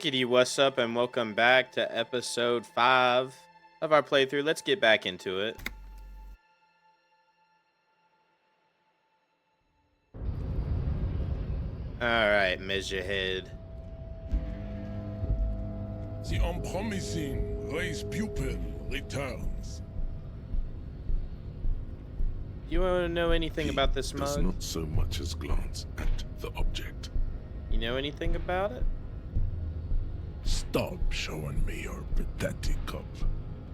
Chickadee, what's up, and welcome back to episode 5 of our playthrough. Let's get back into it. Alright, Measurehead. The unpromising race pupil returns. You want to know anything about this does mug? not so much as glance at the object. You know anything about it? Stop showing me your pathetic cup.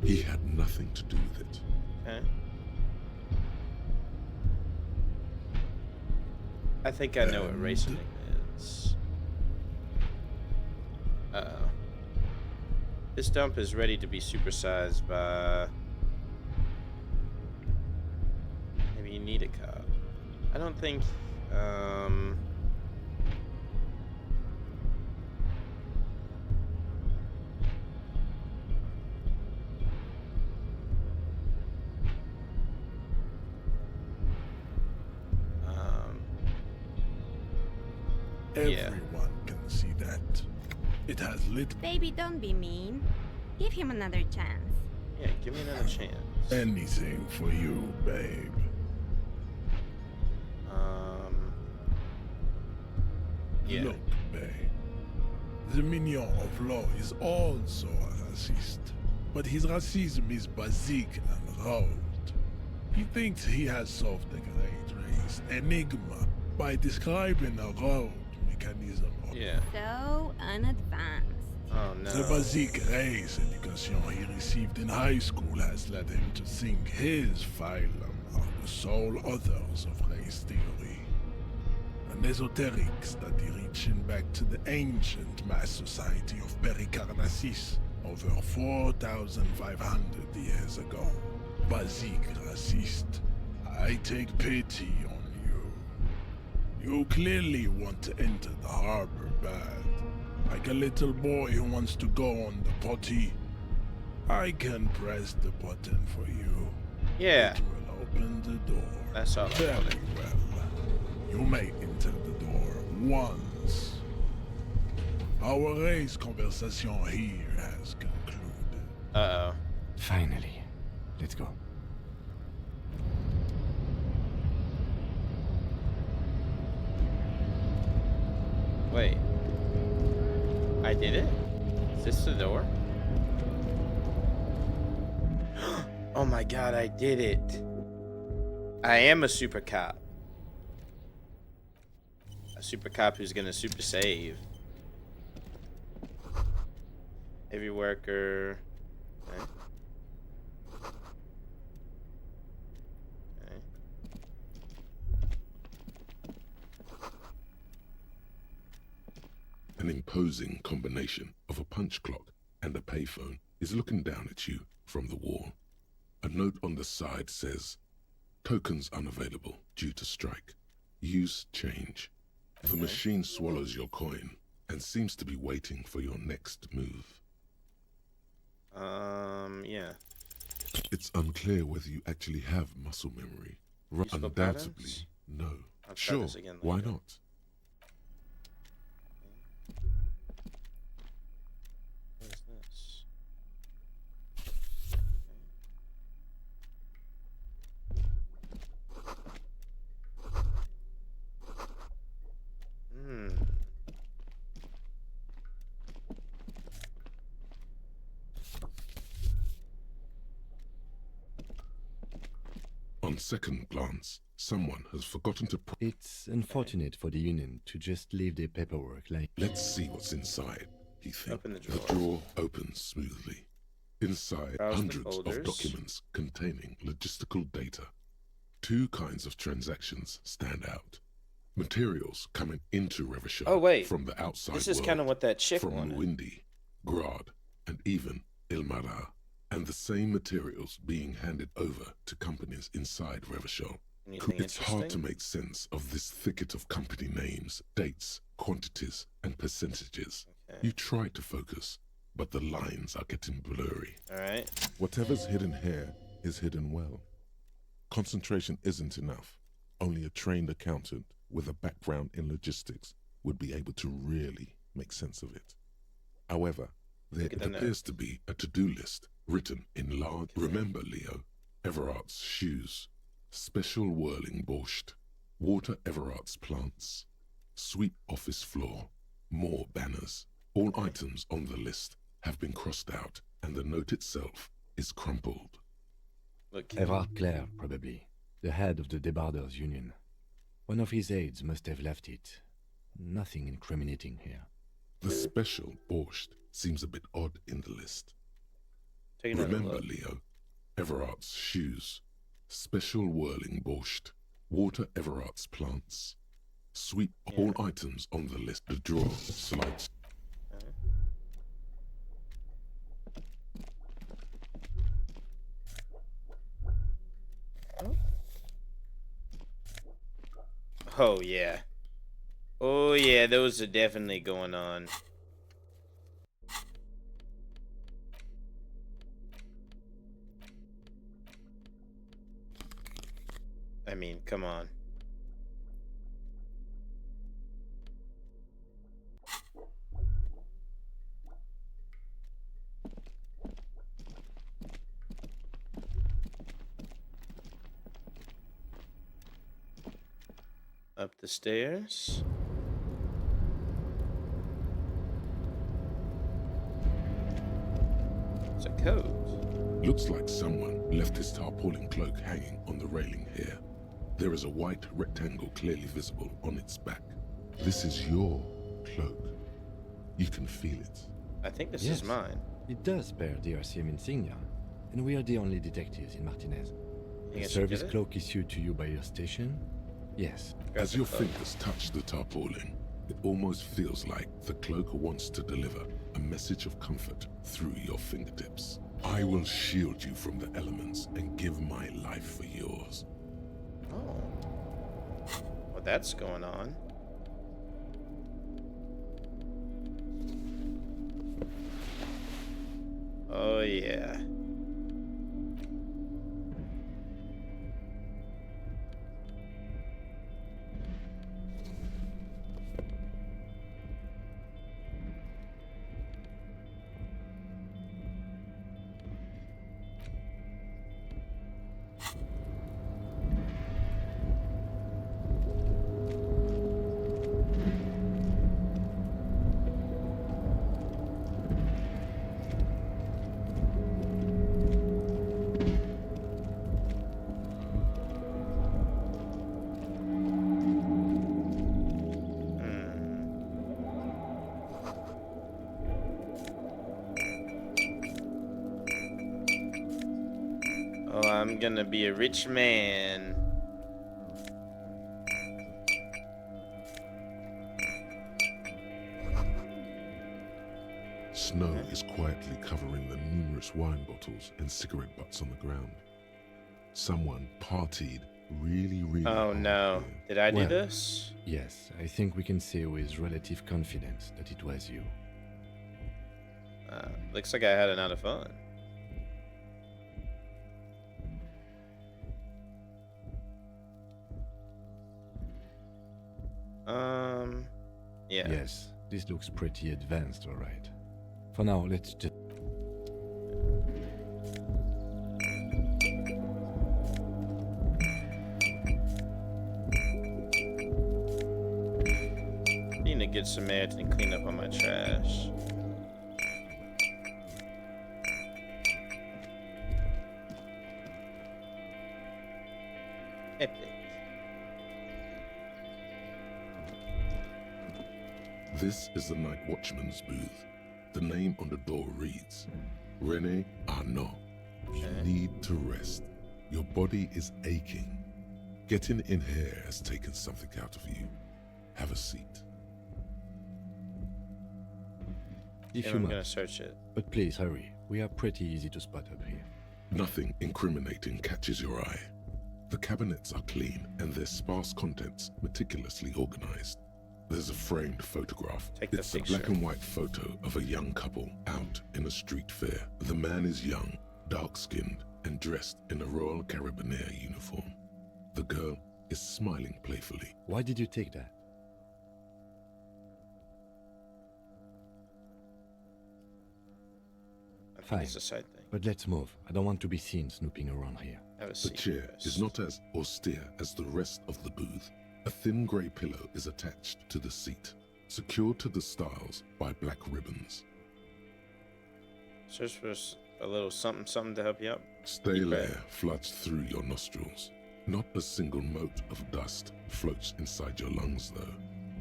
He had nothing to do with it. Okay. I think I know what racing is. Uh-oh. This dump is ready to be supersized by... Maybe you need a cop. I don't think... Everyone can see that. It has lit Baby, don't be mean. Give him another chance. Yeah, give me another chance. anything for you, babe. Yeah. Look, babe. The minion of law is also a racist. But his racism is basic and road. He thinks he has solved the great race enigma by describing a road mechanism. Yeah. So unadvanced. Oh no. The basic race education he received in high school has led him to think his phylum are the sole authors of race theory. An esoteric study reaching back to the ancient mass society of Pericarnassus over 4,500 years ago. Basic racist, I take pity on you. You clearly want to enter the harbor bad. Like a little boy who wants to go on the potty. I can press the button for you. Yeah. It will open the door. That's all I Very wanted. well. You may enter the door once. Our race conversation here has concluded. Uh-oh. Finally. Let's go. Wait. I did it? Is this the door? Oh my god, I did it. I am a super cop. A super cop who's gonna super save. Heavy worker. Okay. Okay. An imposing combination of a punch clock and a payphone is looking down at you from the wall. A note on the side says, "Tokens unavailable due to strike. Use change." The machine swallows your coin and seems to be waiting for your next move. Yeah. It's unclear whether you actually have muscle memory. Useful Undoubtedly, patterns? no. I'll try Sure, this again why later. not? What is this? Hmm. On second glance, someone has forgotten to put... It's unfortunate for the Union to just leave their paperwork like... Let's see what's inside, he thinks. Open the The drawer. drawer opens smoothly. Inside, Browse the hundreds of folders. documents containing logistical data. Two kinds of transactions stand out. Materials coming into Revachol Oh, wait. from the outside This is world, kind of what that chick from wanted. Windy, Grad, and even Ilmara, and the same materials being handed over to companies inside Revachol. Anything It's hard to interesting? make sense of this thicket of company names, dates, quantities, and percentages. Okay. You try to focus, but the lines are getting blurry. Alright. Whatever's hidden here is hidden well. Concentration isn't enough. Only a trained accountant with a background in logistics would be able to really make sense of it. However, there Look at it the appears to be a to-do list written in large. Remember, Leo, Everard's shoes, special whirling borscht, water Everard's plants, sweep office floor, more banners. All items on the list have been crossed out, and the note itself is crumpled. Look. Everard Clare, probably. The head of the Debarders Union. One of his aides must have left it. Nothing incriminating here. The special borscht seems a bit odd in the list. Take another Remember, look. Leo, Everard's shoes, special whirling borscht, water Everard's plants, sweep all items on the list. The drawer slides. Oh yeah. Oh yeah, those are definitely going on. I mean, come on. Up the stairs. It's a code. Looks like someone left his tarpaulin cloak hanging on the railing here. There is a white rectangle clearly visible on its back. This is your cloak. You can feel it. I think this Yes. is mine. It does bear the RCM insignia, and we are the only detectives in Martinez. You The guys should service get it? cloak issued to you by your station? Yes. Grab As the your cloak. fingers touch the tarpaulin, it almost feels like the cloak wants to deliver a message of comfort through your fingertips. I will shield you from the elements and give my life for yours. Oh. Well, that's going on. Oh, yeah. Oh, I'm gonna be a rich man. Snow is quietly covering the numerous wine bottles and cigarette butts on the ground. Someone partied really Oh hard no. here. Did I do Well. this? Yes, I think we can say with relative confidence that it was you. Looks like I had a lot of fun. Yeah. Yes, this looks pretty advanced, alright. For now, let's just... Need to get some air and clean up on my trash. Epic. This is the night watchman's booth. The name on the door reads, Rene Arnaud. You Okay. need to rest. Your body is aching. Getting in here has taken something out of you. Have a seat. If Yeah, you I'm gonna must. search it. But please hurry, we are pretty easy to spot up here. Nothing incriminating catches your eye. The cabinets are clean and their sparse contents meticulously organized. There's a framed photograph. Take the It's a picture. black and white photo of a young couple out in a street fair. The man is young, dark-skinned, and dressed in a Royal Carabinieri uniform. The girl is smiling playfully. Why did you take that? Fine, It's a side thing. but let's move. I don't want to be seen snooping around here. Have a The seat chair first. is not as austere as the rest of the booth. A thin grey pillow is attached to the seat, secured to the stiles by black ribbons. Search for a little something to help you out. Stale Deep breath. air floods through your nostrils. Not a single mote of dust floats inside your lungs, though.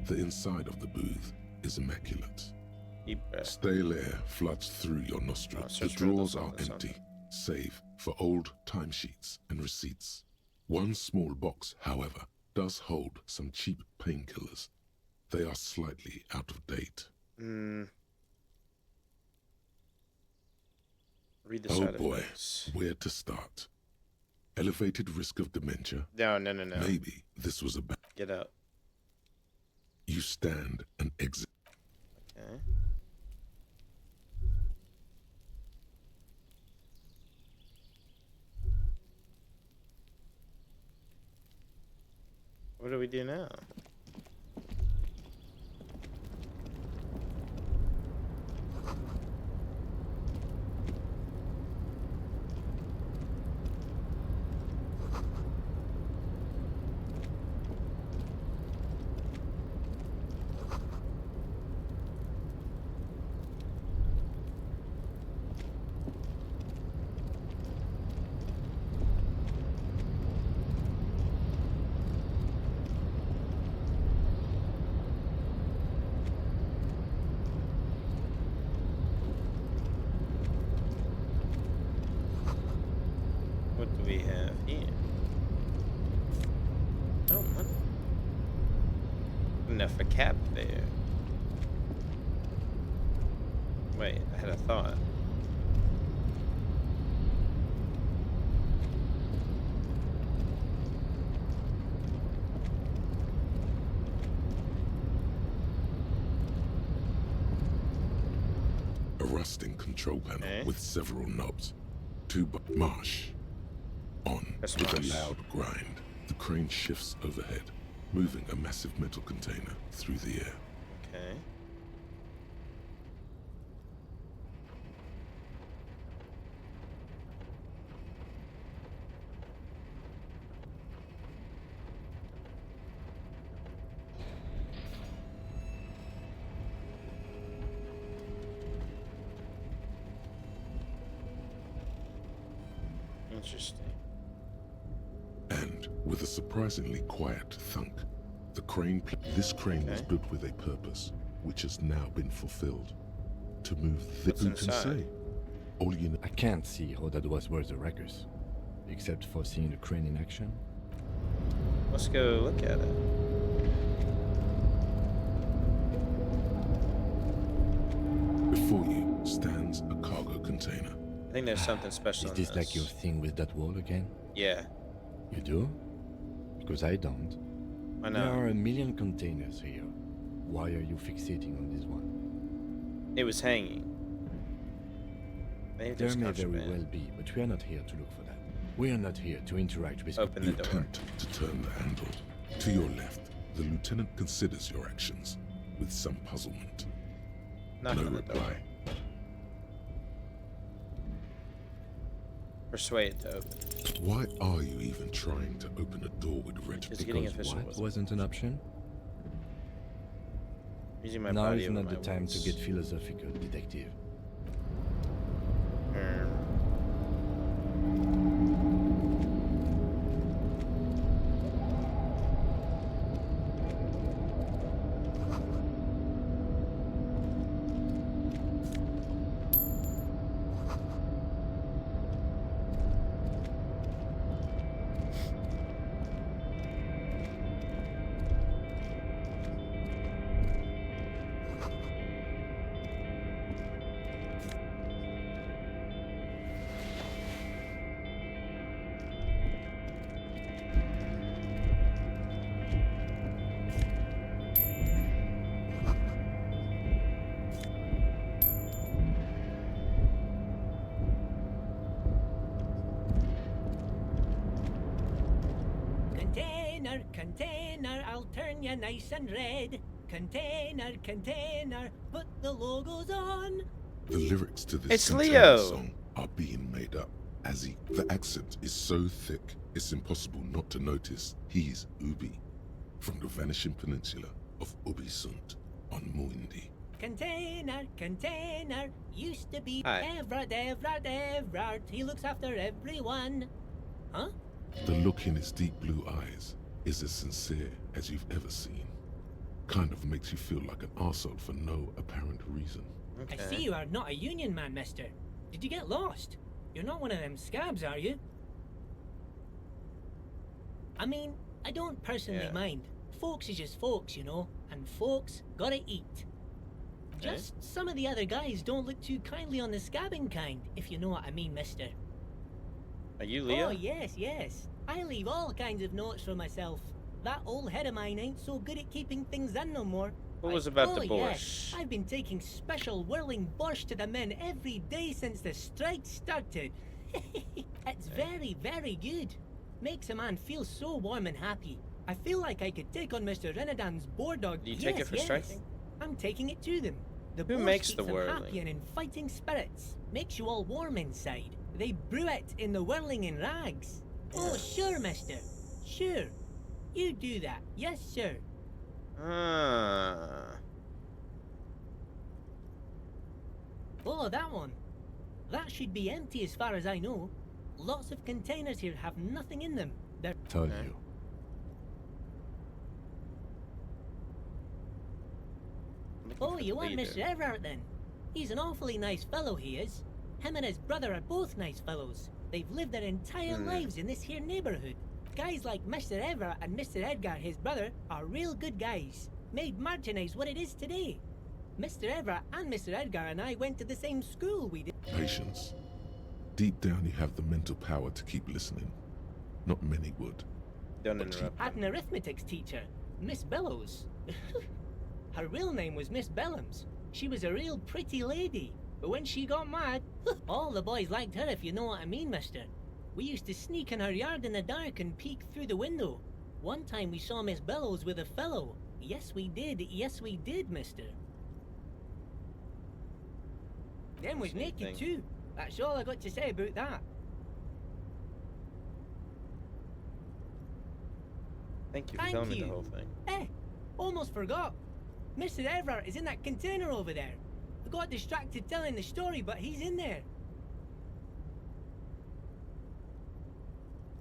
The inside of the booth is immaculate. Deep breath. Stale air floods through your nostrils. The search for drawers those are on the empty, save for old timesheets and receipts. One small box, however, does hold some cheap painkillers. They are slightly out of date. Read the Oh side boy, effects. where to start? Elevated risk of dementia? No. Maybe this was a bad. Get out. You stand and exit. Okay. What do we do now? What do we have here? Oh, money. Enough a cap there. Wait, I had a thought. A rusting control panel Okay. with several knobs. Marsh. On Press with marsh. a loud grind. The crane shifts overhead, moving a massive metal container through the air. Okay. Interesting. And with a surprisingly quiet thunk, the crane. This crane was Okay. built with a purpose, which has now been fulfilled. To move What's who can inside? say? All you know. I can't see how that was worth the wreckers, except for seeing the crane in action. Let's go look at it. Before you stands a cargo container. I think there's something special Is in this like your thing with that wall again? Yeah. You do? Because I don't. Why There not? are a million containers here. Why are you fixating on this one? It was hanging. Maybe There there's may very contraband. well be, but we are not here to look for that. We are not here to interact with Open the You door. attempt to turn the handle. To your left, the lieutenant considers your actions with some puzzlement. Knock No on the door. reply. Persuade to open. Why are you even trying to open a door with red? Just getting Because official what wasn't wasn't an option? Using my Now body is over not my the time to words. get philosophical, detective. Container, container, I'll turn ya nice and red. Container, container, put the logos on. The lyrics to this It's container Leo. song are being made up. The accent is so thick, it's impossible not to notice he's Ubi, from the vanishing peninsula of Ubisunt on Muindi. Container, used to be Hi. Everard. He looks after everyone. Huh? The look in his deep blue eyes is as sincere as you've ever seen. Kind of makes you feel like an arsehole for no apparent reason. I see you are not a union man, mister. Did you get lost? You're not one of them scabs, are you? I mean, I don't personally mind. Folks is just folks, you know, and folks gotta eat. Just some of the other guys don't look too kindly on the scabbing kind, if you know what I mean, mister. Are you Leo? Oh, yes. I leave all kinds of notes for myself. That old head of mine ain't so good at keeping things in no more. What was about the Yes, borscht? I've been taking special whirling borscht to the men every day since the strike started. It's very, very good. Makes a man feel so warm and happy. I feel like I could take on Mr. Renadan's boar dog. Do you take it for striking? I'm taking it to them. The Who borscht makes keeps the them whirling? happy and in fighting spirits. Makes you all warm inside. They brew it in the whirling in rags. Oh, sure, mister. Sure. You do that. Yes, sir. Oh, that one. That should be empty as far as I know. Lots of containers here have nothing in them. They're... Told you. Oh, you want Mr. Everard then? He's an awfully nice fellow, he is. Him and his brother are both nice fellows. They've lived their entire lives in this here neighborhood. Guys like Mr. Everard and Mr. Edgar, his brother, are real good guys. Made Martinez what it is today. Mr. Everard and Mr. Edgar and I went to the same school, we did. Patience. Deep down you have the mental power to keep listening. Not many would. Don't But interrupt. Had an arithmetics teacher, Miss Bellows. Her real name was Miss Bellams. She was a real pretty lady. But when she got mad, all the boys liked her, if you know what I mean, mister. We used to sneak in her yard in the dark and peek through the window. One time we saw Miss Bellows with a fellow. Yes, we did, mister. Them was Same naked thing. too. That's all I got to say about that. Thank you for Thank telling me you. the whole thing. Almost forgot. Mr. Everard is in that container over there. I got distracted telling the story, but he's in there.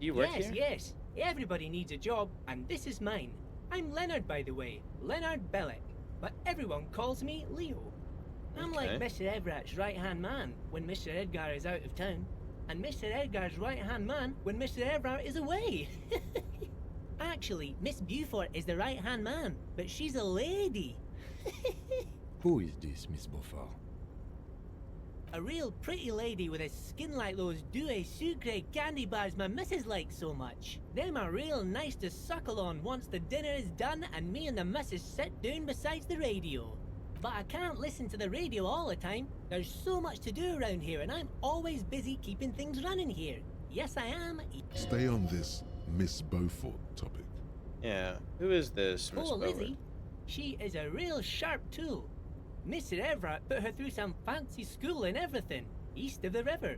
You work Yes, here? yes. Everybody needs a job, and this is mine. I'm Leonard, by the way. Leonard Bellick. But everyone calls me Leo. I'm like Okay. Mr. Everett's right-hand man when Mr. Edgar is out of town, and Mr. Edgar's right-hand man when Mr. Everett is away. Actually, Miss Beaufort is the right-hand man, but she's a lady. Who is this, Miss Beaufort? A real pretty lady with a skin like those douce sucre candy bars my missus likes so much. Them are real nice to suckle on once the dinner is done and me and the missus sit down beside the radio. But I can't listen to the radio all the time. There's so much to do around here and I'm always busy keeping things running here. Yes, I am. Stay on this Miss Beaufort topic. Yeah. Who is this, Miss Oh, Beaufort? Lizzie. She is a real sharp tool. Mr. Everett put her through some fancy school and everything, east of the river.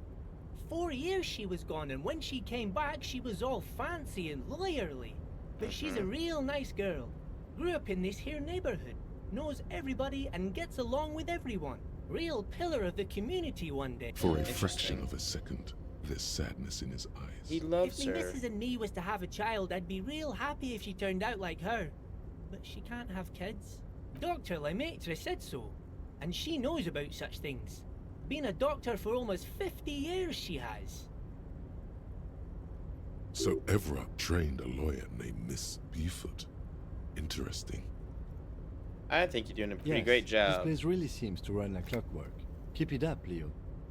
4 years she was gone, and when she came back, she was all fancy and lawyerly. But she's a real nice girl. Grew up in this here neighborhood, knows everybody and gets along with everyone. Real pillar of the community one day. For a Interesting. fraction of a second, there's sadness in his eyes. He loves If me her. missus and me was to have a child, I'd be real happy if she turned out like her. But she can't have kids. Dr. Lemaitre said so, and she knows about such things. Been a doctor for almost 50 years she has. So Everett trained a lawyer named Miss Beaufort. Interesting. I think you're doing a pretty Yes, great This job. place really seems to run like clockwork. Keep it up, Leo.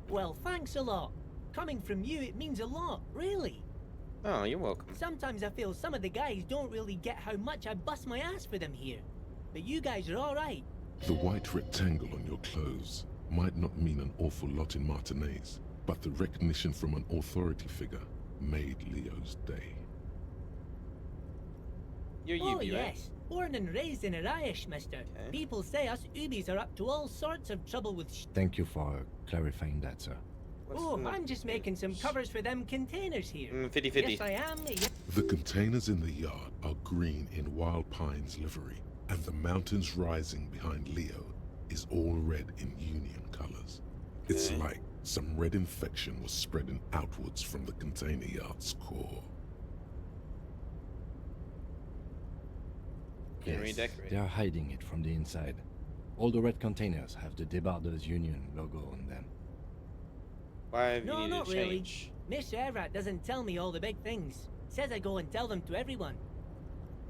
Well, thanks a lot. Coming from you, it means a lot, really. Oh, you're welcome. Sometimes I feel some of the guys don't really get how much I bust my ass for them here. But you guys are alright. The white rectangle on your clothes might not mean an awful lot in Martinez, but the recognition from an authority figure made Leo's day. You're Oh Yubi, right? yes, Born and raised in Irish, mister. Okay. People say us Ubies are up to all sorts of trouble with Thank you for clarifying that, sir. What's Oh, in the- I'm just making some covers for them containers here. 50-50. Yes, I am. The containers in the yard are green in Wild Pine's livery, and the mountains rising behind Leo is all red in Union colors. It's Okay. like some red infection was spreading outwards from the container yard's core. Can redecorate. They are hiding it from the inside. All the red containers have the Debarders Union logo on them. Why have No, you needed not to really. change? Mr. Everett doesn't tell me all the big things. Says I go and tell them to everyone.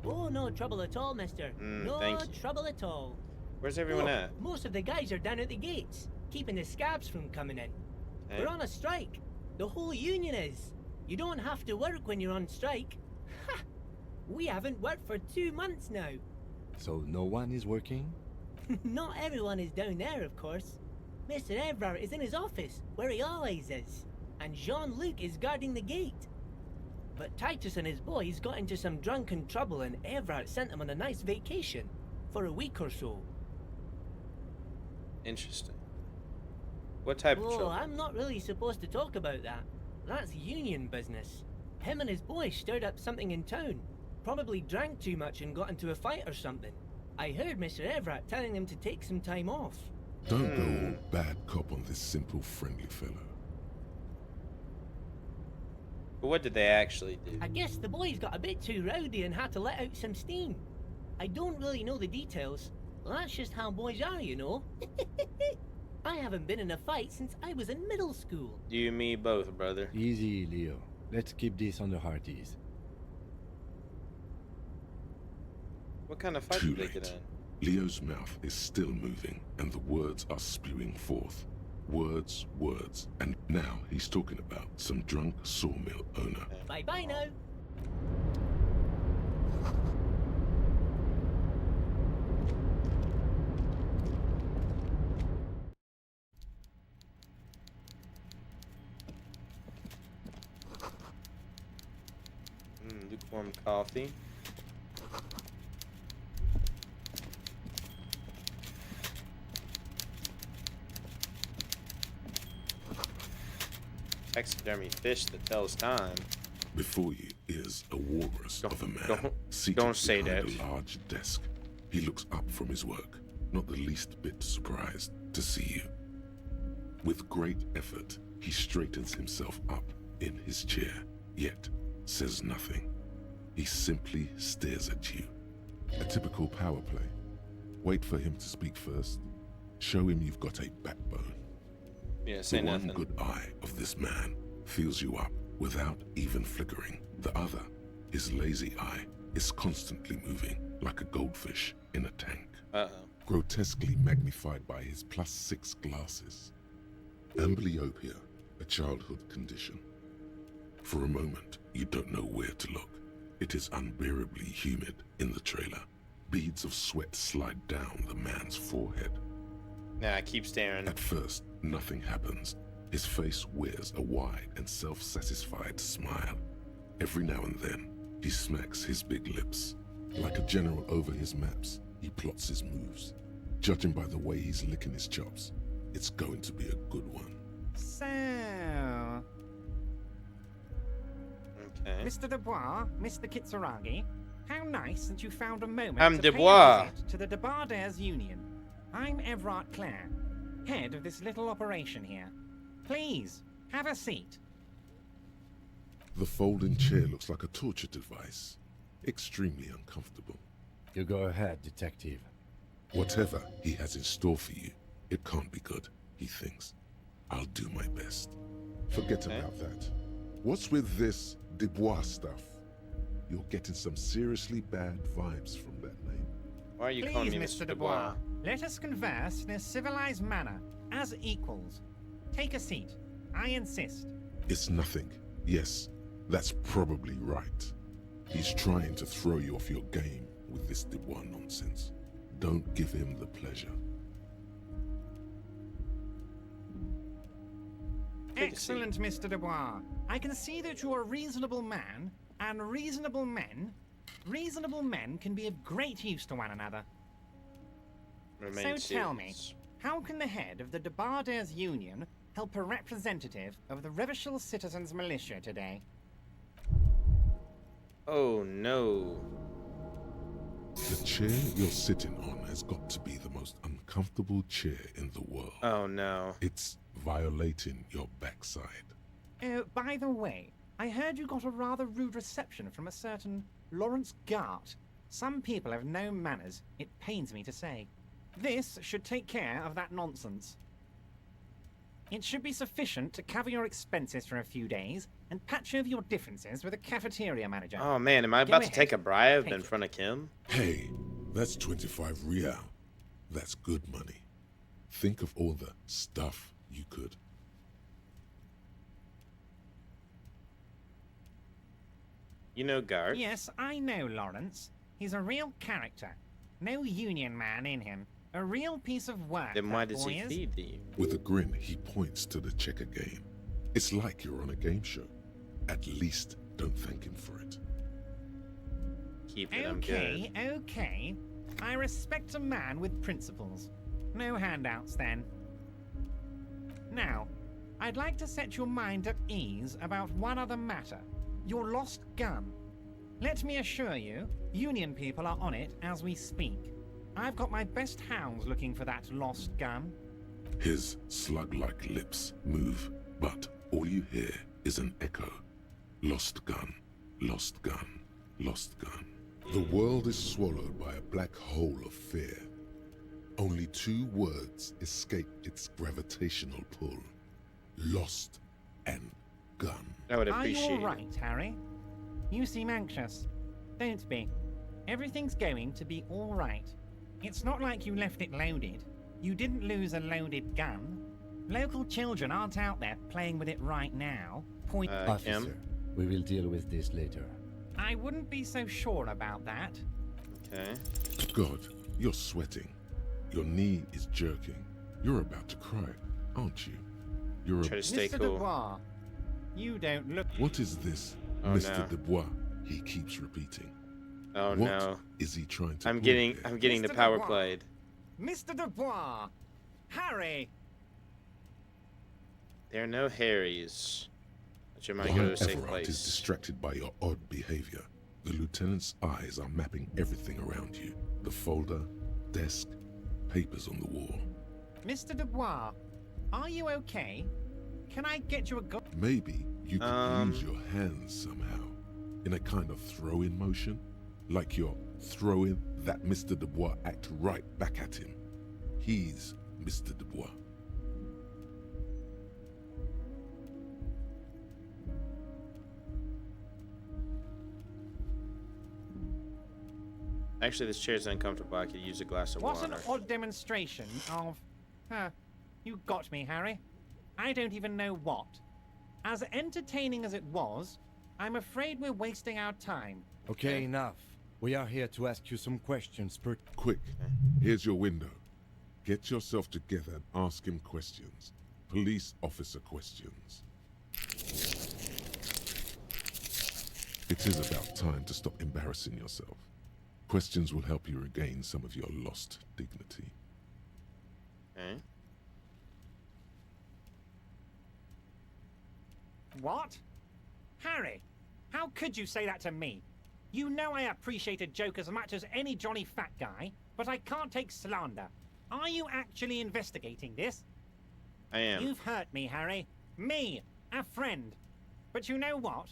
Oh, no trouble at all, mister. No thank you. trouble at all. Where's everyone Oh, at? most of the guys are down at the gates, keeping the scabs from coming in. Okay. We're on a strike. The whole union is. You don't have to work when you're on strike. Ha! We haven't worked for 2 months now. So no one is working? Not everyone is down there, of course. Mr. Everard is in his office, where he always is, and Jean-Luc is guarding the gate. But Titus and his boys got into some drunken trouble, and Everard sent them on a nice vacation for a week or so. Interesting. What type of Oh, trouble? I'm not really supposed to talk about that. That's union business. Him and his boys stirred up something in town. Probably drank too much and got into a fight or something. I heard Mr. Everett telling them to take some time off. Don't go all bad cop on this simple, friendly fellow. But what did they actually do? I guess the boys got a bit too rowdy and had to let out some steam. I don't really know the details. That's just how boys are, you know. I haven't been in a fight since I was in middle school. You and me both, brother. Easy, Leo. Let's keep this on the hearties. What kind of fight Too did they get late. in? Leo's mouth is still moving, and the words are spewing forth. Words, words, and now he's talking about some drunk sawmill owner. Bye-bye now. Lukewarm coffee. Taxidermy fish that tells time. Before you is a walrus of a man don't- seated don't say behind that. a large desk. He looks up from his work, not the least bit surprised to see you. With great effort, he straightens himself up in his chair, yet says nothing. He simply stares at you. A typical power play. Wait for him to speak first. Show him you've got a backbone. Yeah, say The one nothing. good eye of this man fills you up without even flickering. The other, his lazy eye, is constantly moving like a goldfish in a tank, Uh-oh. grotesquely magnified by his +6 glasses. Amblyopia, a childhood condition. For a moment, you don't know where to look. It is unbearably humid in the trailer. Beads of sweat slide down the man's forehead. Nah, I keep staring. At first, nothing happens. His face wears a wide and self-satisfied smile. Every now and then, he smacks his big lips. Like a general over his maps, he plots his moves. Judging by the way he's licking his chops, it's going to be a good one. So, Okay. Mr. Dubois, Mr. Kitsuragi, how nice that you found a moment I'm to Dubois. pay a visit to the Debarders Union. I'm Everard Clare, head of this little operation here. Please, have a seat. The folding chair looks like a torture device. Extremely uncomfortable. You go ahead, detective. Whatever he has in store for you, it can't be good, he thinks. I'll do my best. Forget Okay. about that. What's with this Dubois stuff? You're getting some seriously bad vibes from that name. Why are you Please, calling me Mr. Dubois, let us converse in a civilized manner, as equals. Take a seat. I insist. It's nothing. Yes, that's probably right. He's trying to throw you off your game with this Dubois nonsense. Don't give him the pleasure. Take a seat. Excellent, Mr. Dubois. I can see that you're a reasonable man, and reasonable men Reasonable men can be of great use to one another. Remain So tell me, serious. how can the head of the Debarders Union help a representative of the Revachol Citizens Militia today? Oh no. The chair you're sitting on has got to be the most uncomfortable chair in the world. Oh no. It's violating your backside. Oh, by the way, I heard you got a rather rude reception from a certain Lawrence Gart. Some people have no manners, it pains me to say. This should take care of that nonsense. It should be sufficient to cover your expenses for a few days and patch over your differences with a cafeteria manager. Oh man, am I Go about to ahead. take a bribe Take in it. front of Kim? Hey, that's 25 real. That's good money. Think of all the stuff you could. You know Gart? Yes, I know Lawrence. He's a real character. No union man in him. A real piece of work. Then why that does boy he is. feed you? With a grin, he points to the checker game. It's like you're on a game show. At least don't thank him for it. Keep it, I'm good. Okay. I respect a man with principles. No handouts then. Now, I'd like to set your mind at ease about one other matter. Your lost gun. Let me assure you, Union people are on it as we speak. I've got my best hounds looking for that lost gun. His slug-like lips move, but all you hear is an echo. Lost gun, lost gun, lost gun. The world is swallowed by a black hole of fear. Only two words escape its gravitational pull. Lost and gun. I would Are you appreciate all right, Harry? You seem anxious. Don't be. Everything's going to be all right. It's not like you left it loaded. You didn't lose a loaded gun. Local children aren't out there playing with it right now. Point. Officer, Kim? we will deal with this later. I wouldn't be so sure about that. Okay. God, you're sweating. Your knee is jerking. You're about to cry, aren't you? You're Try a... to stay Mr. cool. Dubois, you don't look. What is this, Oh, Mr. no. Dubois? He keeps repeating. Oh What no. is he trying to I'm pull getting here? I'm getting the Mr. power Dubois. played. Mr. Dubois! Harry! There are no Harrys. But you might go Lion to a safe Everard is place. distracted by your odd behavior. The lieutenant's eyes are mapping everything around you. The folder, desk, papers on the wall. Mr. Dubois, are you okay? Can I get you a gun? Maybe you could use your hands somehow. In a kind of throw-in motion. Like you're throwing that Mr. Dubois act right back at him. He's Mr. Dubois. Actually, this chair's uncomfortable. I could use a glass of What an water. odd demonstration of... you got me, Harry. I don't even know what. As entertaining as it was, I'm afraid we're wasting our time. Okay, enough. We are here to ask you some questions per... Quick, here's your window. Get yourself together and ask him questions. Police officer questions. It is about time to stop embarrassing yourself. Questions will help you regain some of your lost dignity. Okay. What? Harry, how could you say that to me? You know I appreciate a joke as much as any jolly fat guy, but I can't take slander. Are you actually investigating this? I am. You've hurt me, Harry. Me, a friend. But you know what?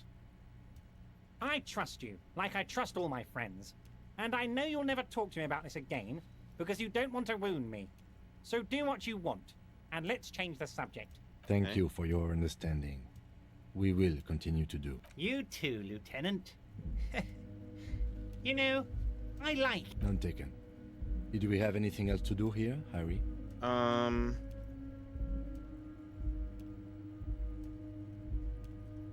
I trust you, like I trust all my friends. And I know you'll never talk to me about this again, because you don't want to wound me. So do what you want, and let's change the subject. Thank Okay. you for your understanding. We will continue to do. You too, Lieutenant. You know, I like... None taken. Did we have anything else to do here, Harry?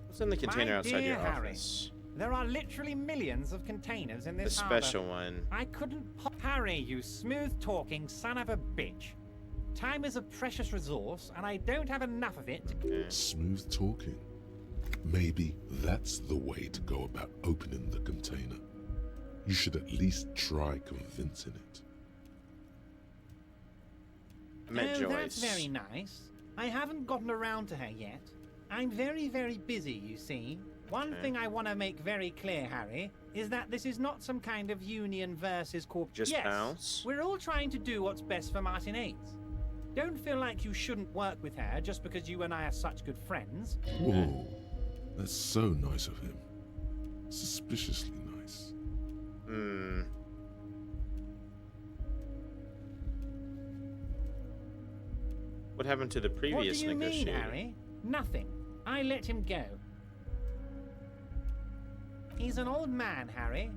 What's in the container My outside your dear Harry, office? There are literally millions of containers in The this harbor. special one. I couldn't Harry, you smooth-talking son of a bitch. Time is a precious resource, and I don't have enough of it to... Okay. Smooth talking. Maybe that's the way to go about opening the container. You should at least try convincing it. I met Oh, that's Joyce. very nice. I haven't gotten around to her yet. I'm very, very busy, you see. One Okay. thing I want to make very clear, Harry, is that this is not some kind of union versus corp. Just yes, bounce. we're all trying to do what's best for Martin A's. Don't feel like you shouldn't work with her just because you and I are such good friends. Whoa, that's so nice of him. Suspiciously nice. Hmm. What happened to the What do previous you mean, negotiator? Harry? Nothing. I let him go. He's an old man, Harry.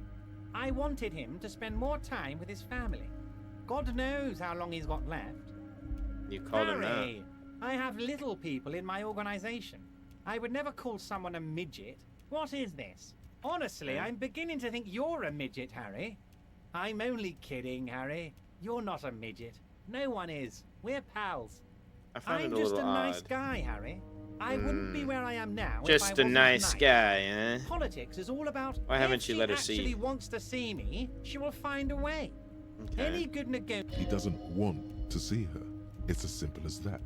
I wanted him to spend more time with his family. God knows how long he's got left. You called him that. Harry, I have little people in my organization. I would never call someone a midget. What is this? Honestly, I'm beginning to think you're a midget, Harry. I'm only kidding, Harry. You're not a midget. No one is. We're pals. I found I'm it a just little a nice odd. guy, Harry. I wouldn't be where I am now if I Just a wasn't nice guy, eh? Politics is all about. Why haven't if you she let her see actually you? wants to see me, she will find a way. Okay. Any good He doesn't want to see her. It's as simple as that.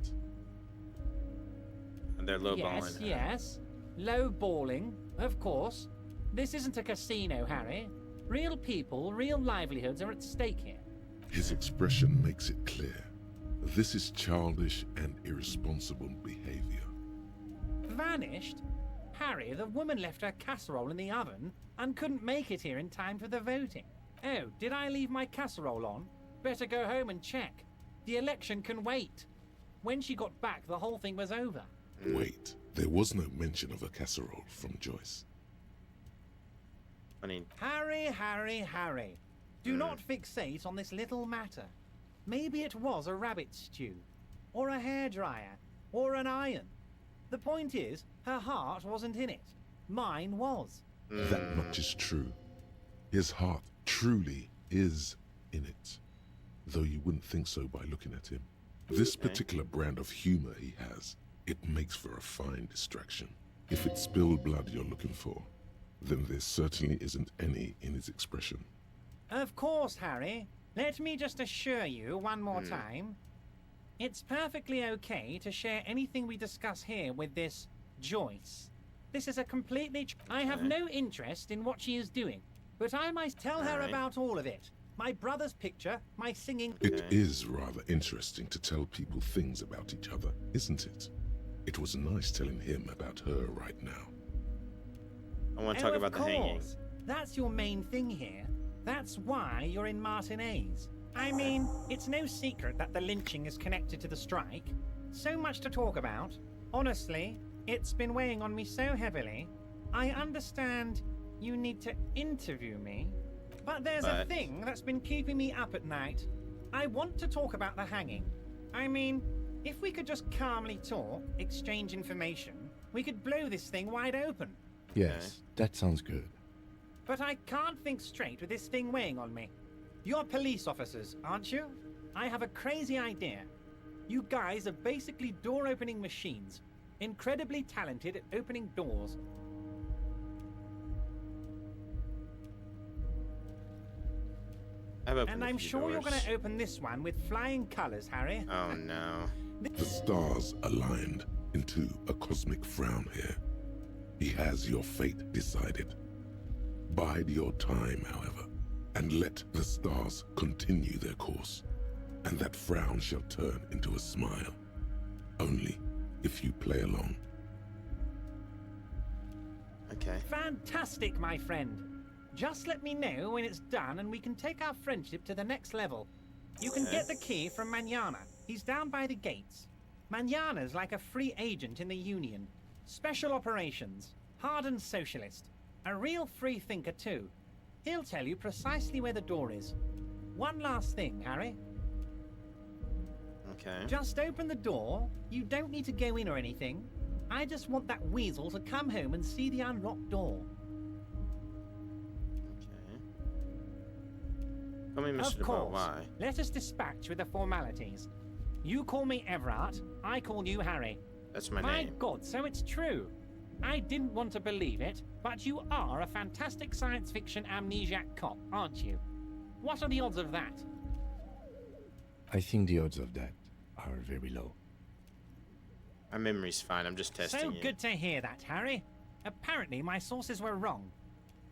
And they're lowballing Yes, her. yes. Low balling, of course. This isn't a casino, Harry. Real people, real livelihoods are at stake here. His expression makes it clear. This is childish and irresponsible behavior. Vanished? Harry, the woman left her casserole in the oven and couldn't make it here in time for the voting. Oh, did I leave my casserole on? Better go home and check. The election can wait. When she got back, the whole thing was over. Wait, there was no mention of a casserole from Joyce. I mean, Harry, Harry, Harry. Do not fixate on this little matter. Maybe it was a rabbit stew, or a hairdryer, or an iron. The point is, her heart wasn't in it. Mine was. That much is true. His heart truly is in it, though you wouldn't think so by looking at him. This particular brand of humor he has, it makes for a fine distraction. If it's spilled blood you're looking for, then there certainly isn't any in his expression. Of course, Harry. Let me just assure you one more time. It's perfectly okay to share anything we discuss here with this Joyce. This is a completely... I have no interest in what she is doing, but I might tell her Alright. about all of it. My brother's picture, my singing... It is rather interesting to tell people things about each other, isn't it? It was nice telling him about her right now. I want to talk about the hanging. That's your main thing here. That's why you're in Martin A's. I mean, it's no secret that the lynching is connected to the strike. So much to talk about. Honestly, it's been weighing on me so heavily. I understand you need to interview me, but there's a But- thing that's been keeping me up at night. I want to talk about the hanging. I mean, if we could just calmly talk, exchange information, we could blow this thing wide open. Yes, that sounds good. But I can't think straight with this thing weighing on me. You're police officers, aren't you? I have a crazy idea. You guys are basically door-opening machines. Incredibly talented at opening doors. I've opened And a I'm few sure you're doors. going to open this one with flying colors, Harry. Oh no. The stars aligned into a cosmic frown here. He has your fate decided. Bide your time, however, and let the stars continue their course, and that frown shall turn into a smile. Only if you play along. Okay. Fantastic, my friend. Just let me know when it's done and we can take our friendship to the next level. You can get the key from Manana. He's down by the gates. Manana's like a free agent in the Union. Special operations. Hardened socialist. A real free thinker, too. He'll tell you precisely where the door is. One last thing, Harry. Okay. Just open the door. You don't need to go in or anything. I just want that weasel to come home and see the unlocked door. Okay. Tell me, Mr. Of DeVoe, course. why? Let us dispatch with the formalities. You call me Everard, I call you Harry. That's my My name. God, so it's true. I didn't want to believe it, but you are a fantastic science fiction amnesiac cop, aren't you? What are the odds of that? I think the odds of that are very low. My memory's fine. I'm just testing So you. good to hear that, Harry. Apparently, my sources were wrong.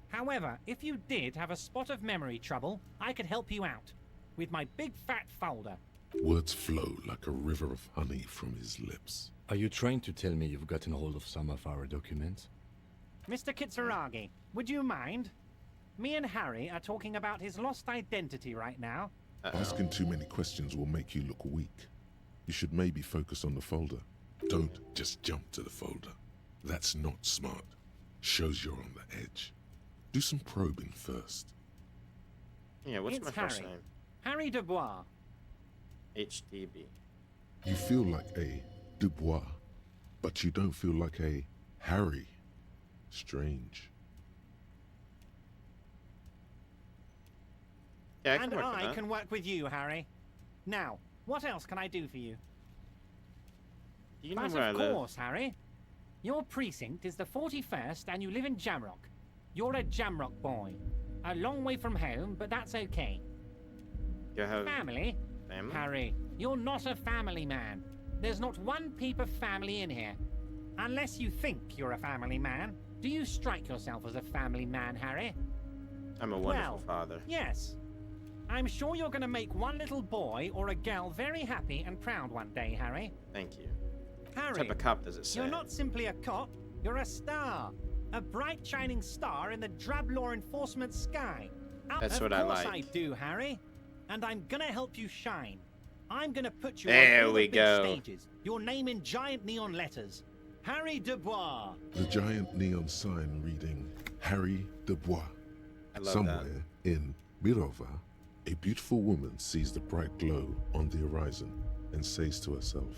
However, if you did have a spot of memory trouble, I could help you out with my big fat folder. Words flow like a river of honey from his lips. Are you trying to tell me you've gotten hold of some of our documents? Mr. Kitsuragi, would you mind? Me and Harry are talking about his lost identity right now. Asking too many questions will make you look weak. You should maybe focus on the folder. Don't just jump to the folder. That's not smart. Shows you're on the edge. Do some probing first. Yeah, what's It's my first Harry. name? Harry Dubois. HDB. You feel like a Dubois, but you don't feel like a Harry. Strange. Yeah, I can And work with I that. can work with you, Harry. Now, what else can I do for you? Do you know But where I of live? course, Harry. Your precinct is the 41st and you live in Jamrock. You're a Jamrock boy. A long way from home, but that's okay. Do I have Family? family? Harry, you're not a family man. There's not one peep of family in here. Unless you think you're a family man. Do you strike yourself as a family man, Harry? I'm a wonderful Well, father. Yes. I'm sure you're going to make one little boy or a girl very happy and proud one day, Harry. Thank you. Harry, What type of cop does it say? you're not simply a cop, you're a star. A bright shining star in the drab law enforcement sky. That's what I Of course like. I do, Harry. And I'm gonna help you shine. I'm gonna put you There on all we the big go. stages. Your name in giant neon letters. Harry Dubois. The giant neon sign reading Harry Dubois. I love Somewhere in Mirova, a beautiful woman sees the bright glow on the horizon and says to herself,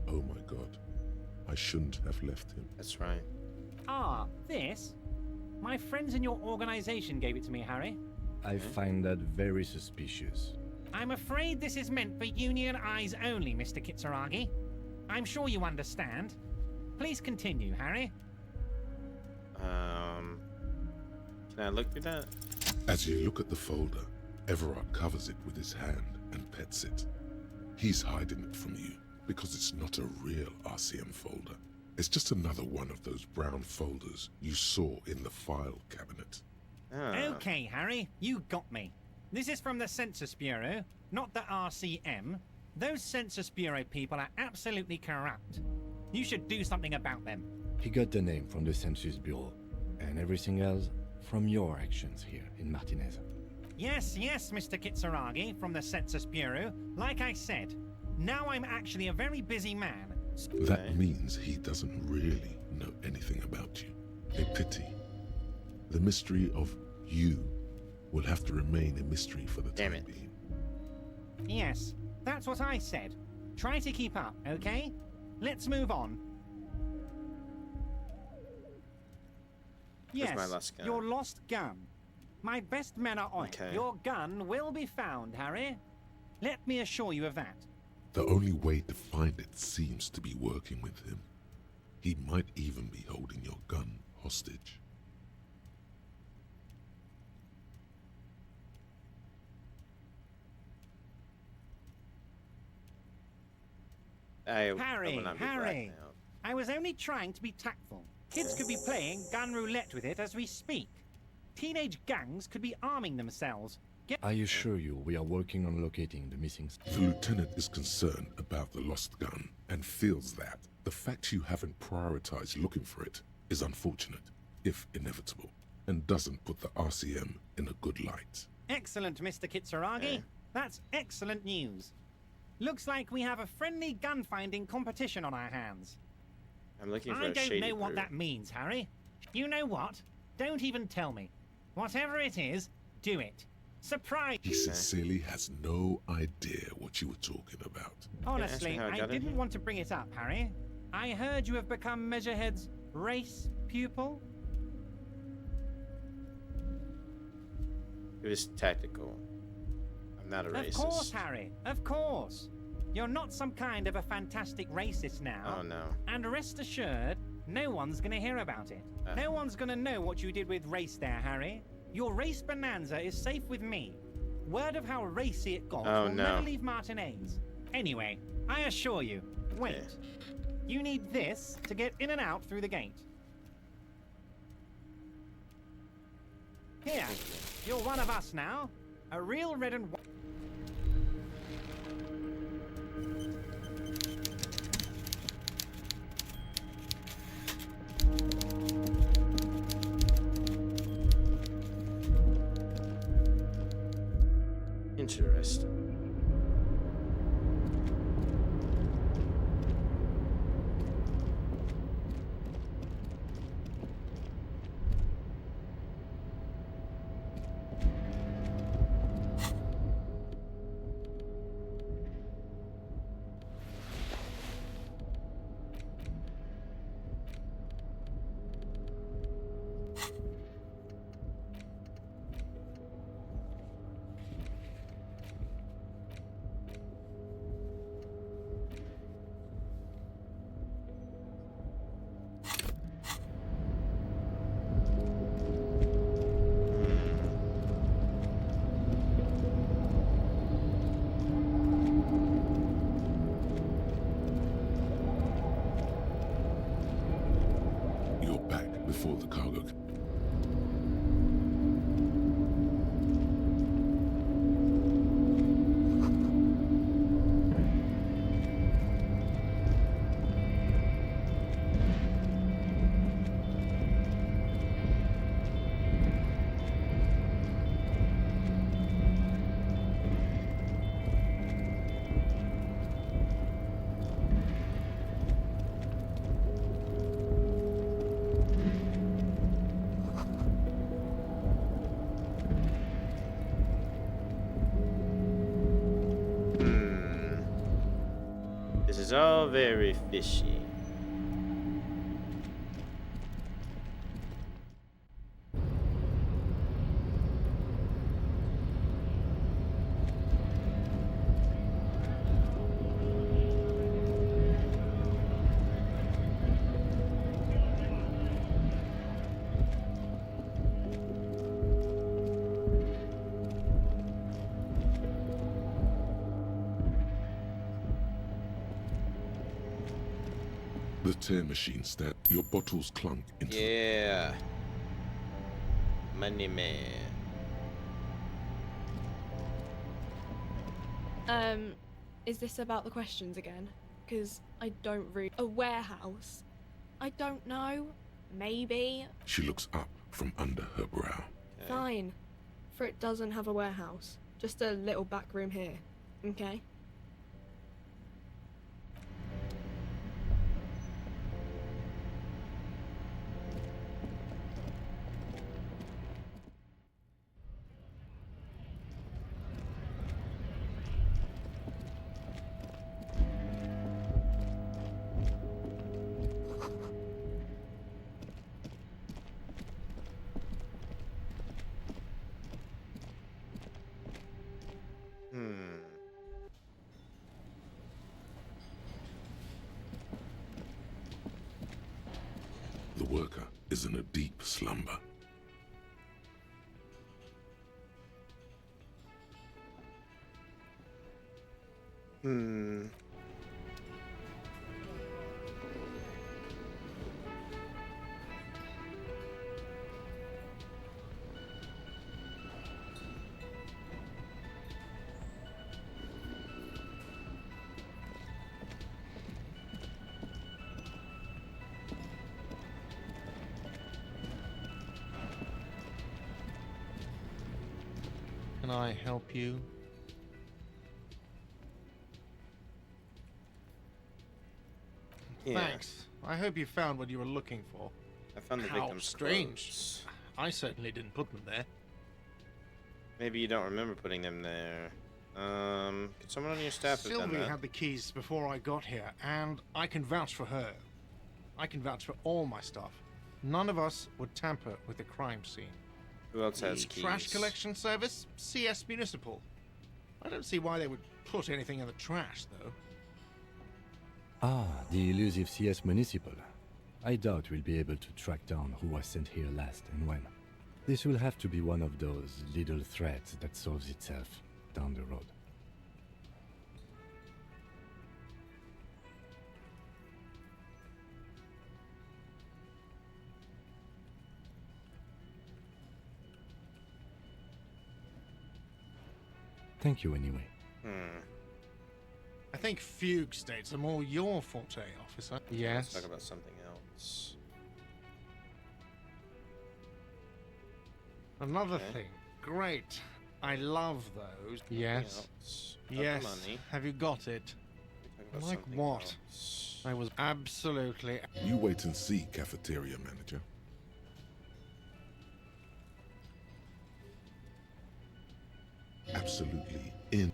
"Oh my God, I shouldn't have left him." that. That's right. Ah, this? My friends in your organization gave it to me, Harry. I find that very suspicious. I'm afraid this is meant for union eyes only, Mr. Kitsuragi. I'm sure you understand. Please continue, Harry. Can I look through that? As you look at the folder, Everard covers it with his hand and pets it. He's hiding it from you because it's not a real RCM folder. It's just another one of those brown folders you saw in the file cabinet. Ah, Okay, Harry, you got me. This is from the Census Bureau, not the RCM. Those Census Bureau people are absolutely corrupt. You should do something about them. He got the name from the Census Bureau, and everything else from your actions here in Martinez. Yes, Mr. Kitsuragi from the Census Bureau. Like I said, now I'm actually a very busy man. That means he doesn't really know anything about you. A pity. The mystery of you will have to remain a mystery for the Damn time it. being. Yes, that's what I said. Try to keep up, okay? Let's move on. Where's Yes, my lost gun? your lost gun. My best men are on it. Okay. Your gun will be found, Harry. Let me assure you of that. The only way to find it seems to be working with him. He might even be holding your gun hostage. I will Harry, not be Harry. blackmailed. I was only trying to be tactful. Kids could be playing gun roulette with it as we speak. Teenage gangs could be arming themselves. I assure you we are working on locating the missing The lieutenant is concerned about the lost gun and feels that the fact you haven't prioritized looking for it is unfortunate, if inevitable, and doesn't put the RCM in a good light. Excellent, Mr. Kitsuragi. Okay. That's excellent news. Looks like we have a friendly gun-finding competition on our hands. I'm looking for I a don't shady know what brew. that means, Harry. You know what? Don't even tell me. Whatever it is, do it. Surprise! He sincerely has no idea what you were talking about. Honestly, how I I got in didn't here? want to bring it up, Harry. I heard you have become Measurehead's race pupil. It was tactical. I'm not a racist. Of course, Harry. Of course. You're not some kind of a fantastic racist now. Oh no. And rest assured, No one's gonna hear about it. No one's gonna know what you did with Race there, Harry. Your race bonanza is safe with me. Word of how racy it got will never leave Martinez. Anyway, I assure you, wait. You need this to get in and out through the gate. Here, you're one of us now. A real red and white. Interesting. You're back before the cargo. This is all very fishy. The tear machine stand. Your bottles clunk into Yeah. Money man. Is this about the questions again? Because I don't read. A warehouse? I don't know. Maybe. She looks up from under her brow. Fine. For it doesn't have a warehouse. Just a little back room here. Okay? The worker is in a deep slumber. Can I help you? Yeah. Thanks. I hope you found what you were looking for. I found the How victim's strange. clothes. I certainly didn't put them there. Maybe you don't remember putting them there. Could someone on your staff have done Sylvie that? had the keys before I got here, and I can vouch for her. I can vouch for all my staff. None of us would tamper with the crime scene. Who else has The keys? trash collection service, CS Municipal. I don't see why they would put anything in the trash, though. Ah, the elusive CS Municipal. I doubt we'll be able to track down who was sent here last and when. This will have to be one of those little threads that solves itself down the road. Thank you anyway. I think fugue states are more your forte, officer. Let's Yes. talk about something else. Another Okay. thing. Great. I love those. Something Yes. else. About the Yes. money. Have you got it? Talk about Like something what? else. I was absolutely. You wait and see, cafeteria manager. Absolutely in.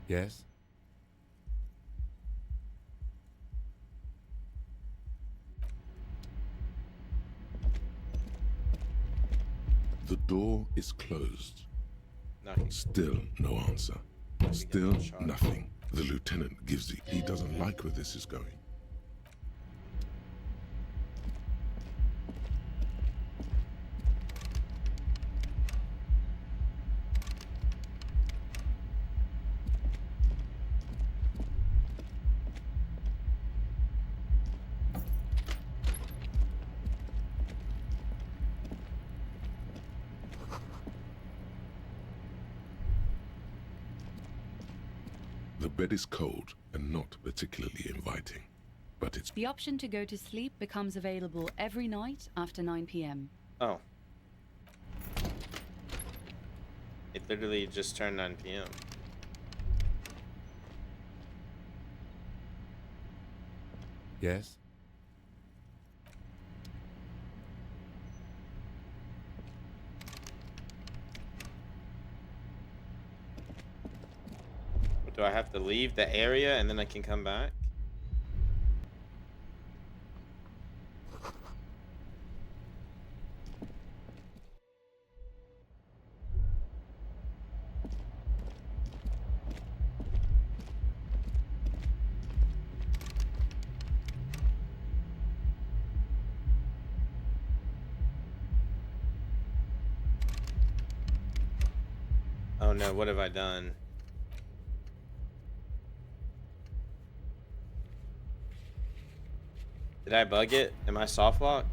Yes? The door is closed. Nothing. Still no answer. Still a shot. nothing. The lieutenant gives it. He doesn't like where this is going. The bed is cold and not particularly inviting, but it's The option to go to sleep becomes available every night after 9 p.m. Oh. It literally just turned 9 p.m. Yes? Do I have to leave the area and then I can come back? Oh no, what have I done? Did I bug it? Am I soft locked?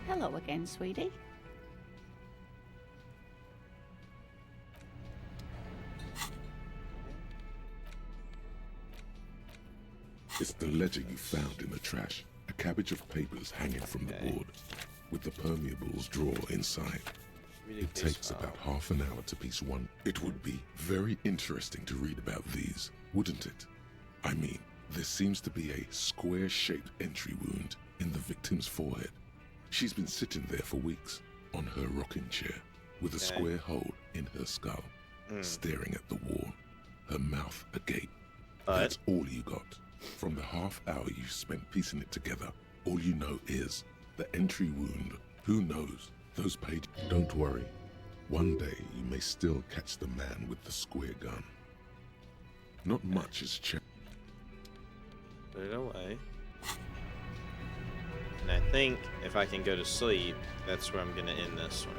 Hello again, sweetie. It's the ledger you found in the trash. A cabbage of papers hanging from the board, with the permeables drawer inside. It takes about half an hour to piece one. It would be very interesting to read about these, wouldn't it? I mean, there seems to be a square-shaped entry wound in the victim's forehead. She's been sitting there for weeks, on her rocking chair, with a square hole in her skull, staring at the wall, her mouth agape. That's all you got. From the half hour you spent piecing it together, all you know is the entry wound. Who knows? Those pages. Don't worry. One day you may still catch the man with the square gun. Not much has changed. Put it away. And I think if I can go to sleep, that's where I'm gonna end this one.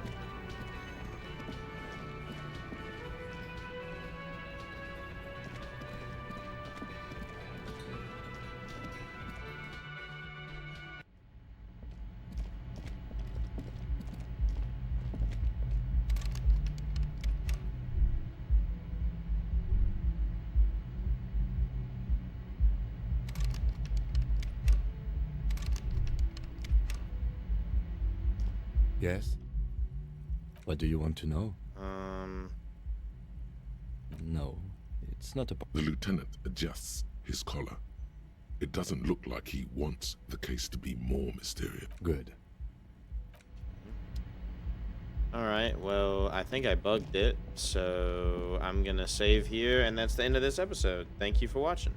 Yes? What do you want to know? No, it's not a... The lieutenant adjusts his collar. It doesn't look like he wants the case to be more mysterious. Good. Alright, well, I think I bugged it, so I'm gonna save here, and that's the end of this episode. Thank you for watching.